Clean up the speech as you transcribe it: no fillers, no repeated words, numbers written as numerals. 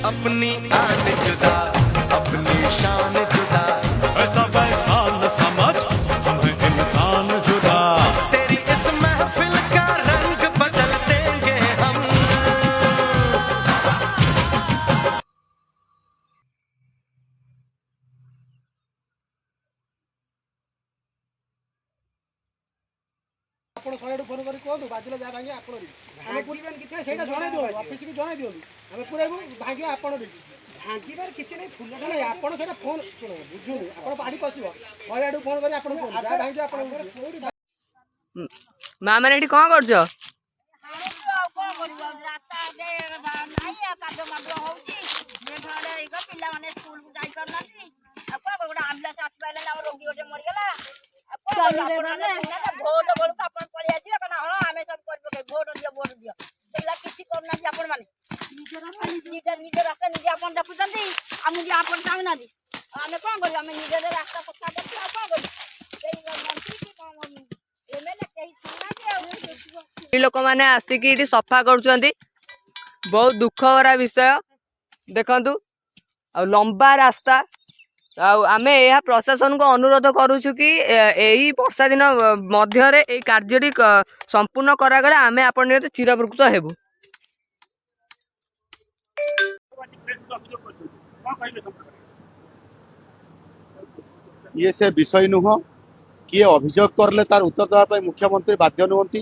अपनी आन जुदा, अपनी शान जुदा, ऐसा वैसा न समझ, हम हैं इंसान जुदा। तेरी इस महफिल का रंग बदल देंगे हम। ଆପଣ ଶହେଠୁ ଫୋନ୍ କରି କୁହନ୍ତୁ ବାଜିଲେ ଯାହା ଭାଙ୍ଗିବା ଆପଣ ଆମେ ପୁରିବେନି କିଛି ନାହିଁ ସେଇଟା ଜଣାଇ ଦିଅନ୍ତୁ ଅଫିସକୁ ଜଣାଇ ଦିଅନ୍ତୁ ଆମେ ପୁରାଇବୁ ଭାଙ୍ଗିବା ଆପଣ ଭାଙ୍ଗିବାର କିଛି ନାହିଁ ଫୁଲ ନାହିଁ ଆପଣ ସେଇଟା ଫୋନ୍ ଶୁଣ ବୁଝୁନି ଆପଣ ପାଣି ପଶିବ ଶହେଠୁ ଫୋନ୍ କରି ଆପଣ କୁହନ୍ତୁ ଯାହା ଭାଙ୍ଗିବ ଆପଣ ମା ମାନେ ଏଠି କଣ କରୁଛ? ପିଲାମାନେ ସ୍କୁଲକୁ ଯାଇପାରୁନାହାନ୍ତି ଆଉ କଣ ଗୋଟେ ଆମ୍ବୁଲାନ୍ସ ଆସିପାରିଲେ ଆମ ରୋଗୀ ଗୋଟେ ମରିଗଲା। ଭୋଟ ବେଳକୁ ଆପଣ ପଳେଇ ଆସିବେ କାରଣ ହଁ ଆମେ ସବୁ କରିପକେଇ ଭୋଟ ଦିଅ ସେଇଟା କିଛି କରୁନାହାନ୍ତି ଆପଣ ମାନେ ନିଜ ରାସ୍ତା ନିଜେ ଆପଣ ଦେଖୁଛନ୍ତି ଆମକୁ ଆପଣ ଚାହୁଁନାହାନ୍ତି ଆମେ କଣ କରିବୁ ଆମେ ନିଜର ରାସ୍ତା ସଫା କରୁଛୁ ଆଉ କଣ କରିବୁ ସେଇ ମନ୍ତ୍ରୀ କି କଣ ଏମଏଲଏ କେହି ଶୁଣୁନାହାନ୍ତି ଆଉ ସ୍ତ୍ରୀ ଲୋକମାନେ ଆସିକି ଏଠି ସଫା କରୁଛନ୍ତି। ବହୁତ ଦୁଃଖ ଭରା ବିଷୟ ଦେଖନ୍ତୁ ଆଉ ଲମ୍ବା ରାସ୍ତା ଆଉ ଆମେ ଏହା ପ୍ରଶାସନକୁ ଅନୁରୋଧ କରୁଛୁ କି ଏଇ ବର୍ଷା ଦିନ ମଧ୍ୟରେ ଏଇ କାର୍ଯ୍ୟଟି ସମ୍ପୂର୍ଣ୍ଣ କରାଗଲେ ଆମେ ଆପଣ ନିହାତି ଚିରଉପକୃତ ହେବୁ। ये से विषय नुह किए अभियोग करले तार उत्तर देवाई मुख्यमंत्री बाध्य नुहति।